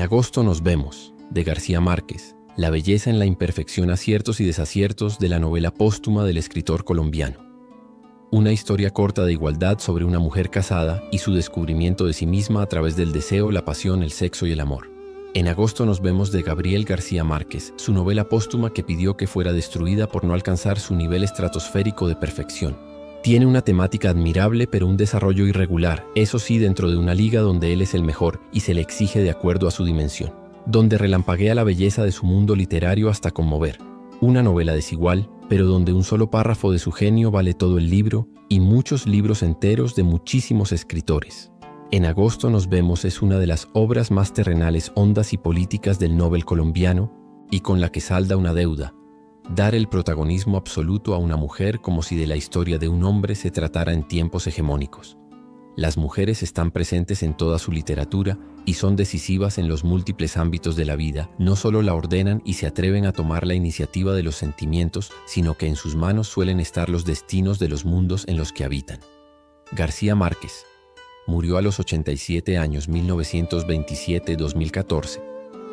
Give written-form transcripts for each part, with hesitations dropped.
agosto nos vemos, de García Márquez, la belleza en la imperfección, aciertos y desaciertos de la novela póstuma del escritor colombiano. Una historia corta de igualdad sobre una mujer casada y su descubrimiento de sí misma a través del deseo, la pasión, el sexo y el amor. En agosto nos vemos, de Gabriel García Márquez, su novela póstuma que pidió que fuera destruida por no alcanzar su nivel estratosférico de perfección. Tiene una temática admirable pero un desarrollo irregular, eso sí, dentro de una liga donde él es el mejor y se le exige de acuerdo a su dimensión, donde relampaguea la belleza de su mundo literario hasta conmover. Una novela desigual, pero donde un solo párrafo de su genio vale todo el libro y muchos libros enteros de muchísimos escritores. En agosto nos vemos es una de las obras más terrenales, hondas y políticas del Nobel colombiano y con la que salda una deuda: dar el protagonismo absoluto a una mujer como si de la historia de un hombre se tratara en tiempos hegemónicos. Las mujeres están presentes en toda su literatura y son decisivas en los múltiples ámbitos de la vida. No solo la ordenan y se atreven a tomar la iniciativa de los sentimientos, sino que en sus manos suelen estar los destinos de los mundos en los que habitan. García Márquez murió a los 87 años, 1927-2014.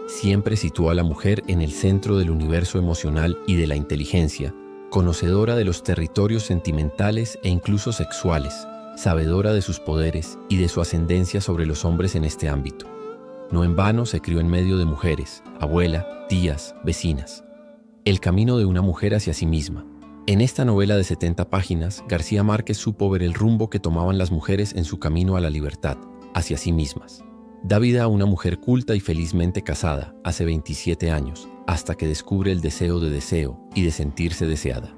Siempre situó a la mujer en el centro del universo emocional y de la inteligencia, conocedora de los territorios sentimentales e incluso sexuales, sabedora de sus poderes y de su ascendencia sobre los hombres en este ámbito. No en vano se crió en medio de mujeres, abuela, tías, vecinas. El camino de una mujer hacia sí misma. En esta novela de 70 páginas, García Márquez supo ver el rumbo que tomaban las mujeres en su camino a la libertad, hacia sí mismas. Da vida a una mujer culta y felizmente casada, hace 27 años, hasta que descubre el deseo y de sentirse deseada.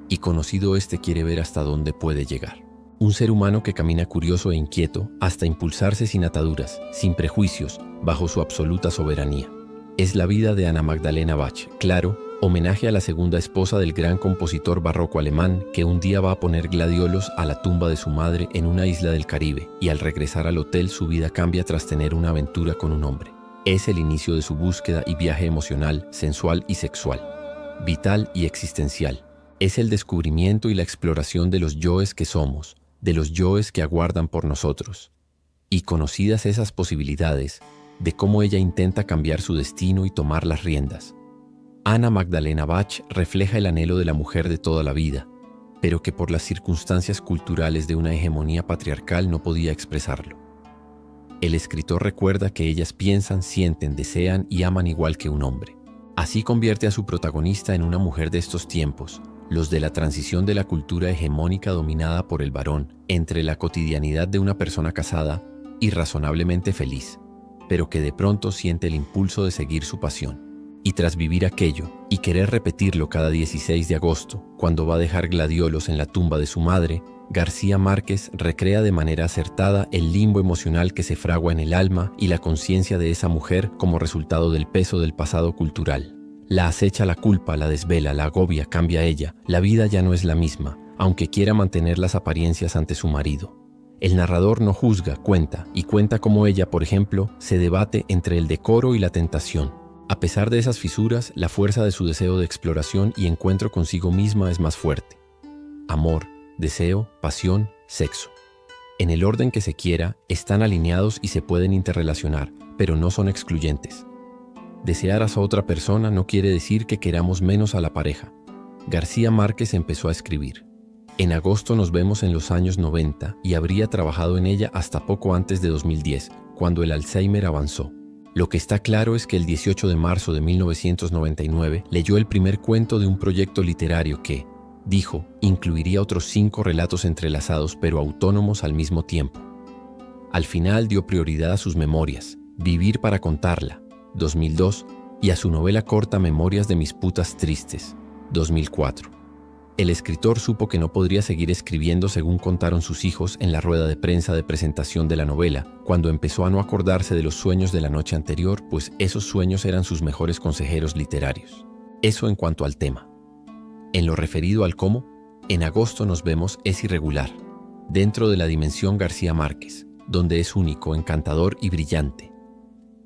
Y conocido este, quiere ver hasta dónde puede llegar. Un ser humano que camina curioso e inquieto hasta impulsarse sin ataduras, sin prejuicios, bajo su absoluta soberanía. Es la vida de Ana Magdalena Bach, claro, homenaje a la segunda esposa del gran compositor barroco alemán que un día va a poner gladiolos a la tumba de su madre en una isla del Caribe y al regresar al hotel su vida cambia tras tener una aventura con un hombre. Es el inicio de su búsqueda y viaje emocional, sensual y sexual, vital y existencial. Es el descubrimiento y la exploración de los yoes que somos, de los yoes que aguardan por nosotros. Y conocidas esas posibilidades, de cómo ella intenta cambiar su destino y tomar las riendas. Ana Magdalena Bach refleja el anhelo de la mujer de toda la vida, pero que por las circunstancias culturales de una hegemonía patriarcal no podía expresarlo. El escritor recuerda que ellas piensan, sienten, desean y aman igual que un hombre. Así convierte a su protagonista en una mujer de estos tiempos, los de la transición de la cultura hegemónica dominada por el varón, entre la cotidianidad de una persona casada y razonablemente feliz, pero que de pronto siente el impulso de seguir su pasión. Y tras vivir aquello y querer repetirlo cada 16 de agosto, cuando va a dejar gladiolos en la tumba de su madre, García Márquez recrea de manera acertada el limbo emocional que se fragua en el alma y la conciencia de esa mujer como resultado del peso del pasado cultural. La acecha la culpa, la desvela, la agobia, cambia ella. La vida ya no es la misma, aunque quiera mantener las apariencias ante su marido. El narrador no juzga, cuenta, y cuenta cómo ella, por ejemplo, se debate entre el decoro y la tentación. A pesar de esas fisuras, la fuerza de su deseo de exploración y encuentro consigo misma es más fuerte. Amor, deseo, pasión, sexo. En el orden que se quiera, están alineados y se pueden interrelacionar, pero no son excluyentes. Desear a otra persona no quiere decir que queramos menos a la pareja. García Márquez empezó a escribir. En agosto nos vemos en los años 90 y habría trabajado en ella hasta poco antes de 2010, cuando el Alzheimer avanzó. Lo que está claro es que el 18 de marzo de 1999 leyó el primer cuento de un proyecto literario que, dijo, incluiría otros 5 relatos entrelazados pero autónomos al mismo tiempo. Al final dio prioridad a sus memorias, Vivir para contarla, 2002, y a su novela corta Memorias de mis putas tristes, 2004. El escritor supo que no podría seguir escribiendo según contaron sus hijos en la rueda de prensa de presentación de la novela, cuando empezó a no acordarse de los sueños de la noche anterior, pues esos sueños eran sus mejores consejeros literarios. Eso en cuanto al tema. En lo referido al cómo, en agosto nos vemos es irregular, dentro de la dimensión García Márquez, donde es único, encantador y brillante.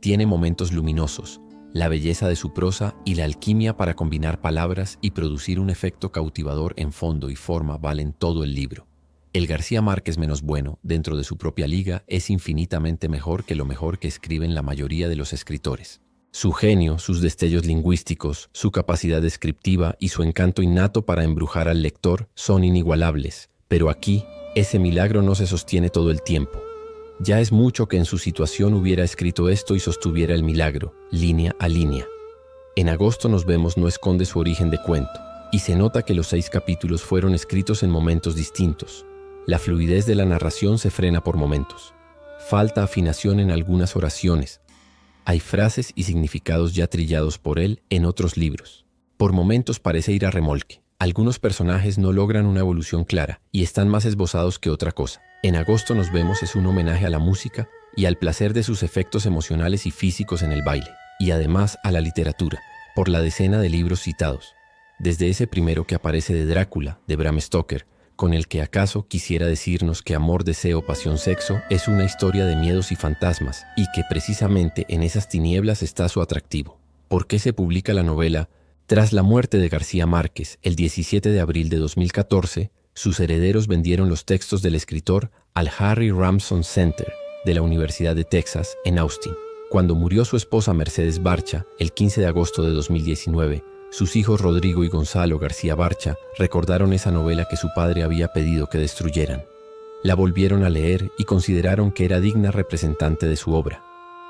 Tiene momentos luminosos, la belleza de su prosa y la alquimia para combinar palabras y producir un efecto cautivador en fondo y forma valen todo el libro. El García Márquez menos bueno, dentro de su propia liga, es infinitamente mejor que lo mejor que escriben la mayoría de los escritores. Su genio, sus destellos lingüísticos, su capacidad descriptiva y su encanto innato para embrujar al lector son inigualables, pero aquí, ese milagro no se sostiene todo el tiempo. Ya es mucho que en su situación hubiera escrito esto y sostuviera el milagro, línea a línea. En agosto nos vemos no esconde su origen de cuento, y se nota que los 6 capítulos fueron escritos en momentos distintos. La fluidez de la narración se frena por momentos. Falta afinación en algunas oraciones. Hay frases y significados ya trillados por él en otros libros. Por momentos parece ir a remolque. Algunos personajes no logran una evolución clara y están más esbozados que otra cosa. En agosto nos vemos es un homenaje a la música y al placer de sus efectos emocionales y físicos en el baile, y además a la literatura, por la decena de libros citados. Desde ese primero que aparece de Drácula, de Bram Stoker, con el que acaso quisiera decirnos que Amor, Deseo, Pasión, Sexo es una historia de miedos y fantasmas, y que precisamente en esas tinieblas está su atractivo. ¿Por qué se publica la novela? Tras la muerte de García Márquez, el 17 de abril de 2014, sus herederos vendieron los textos del escritor al Harry Ramson Center de la Universidad de Texas en Austin. Cuando murió su esposa Mercedes Barcha, el 15 de agosto de 2019, sus hijos Rodrigo y Gonzalo García Barcha recordaron esa novela que su padre había pedido que destruyeran. La volvieron a leer y consideraron que era digna representante de su obra,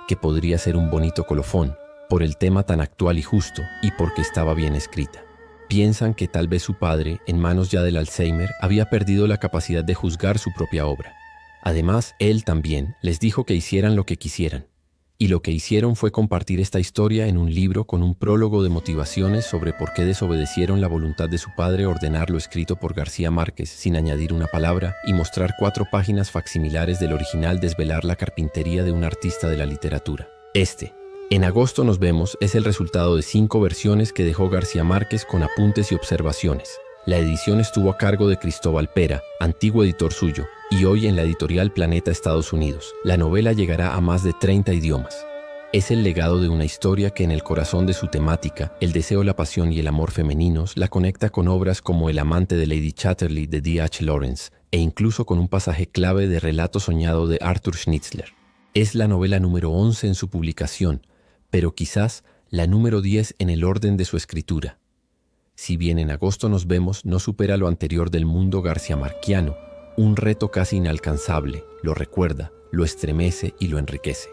que podría ser un bonito colofón, por el tema tan actual y justo y porque estaba bien escrita. Piensan que tal vez su padre, en manos ya del Alzheimer, había perdido la capacidad de juzgar su propia obra. Además, él también les dijo que hicieran lo que quisieran. Y lo que hicieron fue compartir esta historia en un libro con un prólogo de motivaciones sobre por qué desobedecieron la voluntad de su padre ordenar lo escrito por García Márquez sin añadir una palabra y mostrar 4 páginas facsimilares del original desvelar la carpintería de un artista de la literatura. En agosto nos vemos es el resultado de 5 versiones que dejó García Márquez con apuntes y observaciones. La edición estuvo a cargo de Cristóbal Pera, antiguo editor suyo, y hoy en la editorial Planeta Estados Unidos. La novela llegará a más de 30 idiomas. Es el legado de una historia que en el corazón de su temática, el deseo, la pasión y el amor femeninos, la conecta con obras como El amante de Lady Chatterley de D.H. Lawrence e incluso con un pasaje clave de Relato soñado de Arthur Schnitzler. Es la novela número 11 en su publicación, pero quizás la número 10 en el orden de su escritura. Si bien en agosto nos vemos, no supera lo anterior del mundo garciamarquiano, un reto casi inalcanzable, lo recuerda, lo estremece y lo enriquece.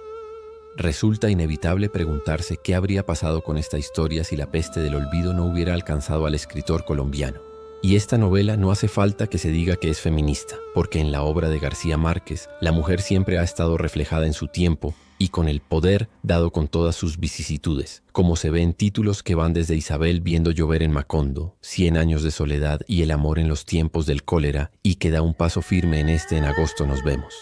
Resulta inevitable preguntarse qué habría pasado con esta historia si la peste del olvido no hubiera alcanzado al escritor colombiano. Y esta novela no hace falta que se diga que es feminista, porque en la obra de García Márquez, la mujer siempre ha estado reflejada en su tiempo y con el poder dado con todas sus vicisitudes, como se ve en títulos que van desde Isabel viendo llover en Macondo, 100 años de soledad y el amor en los tiempos del cólera, y que da un paso firme en agosto nos vemos.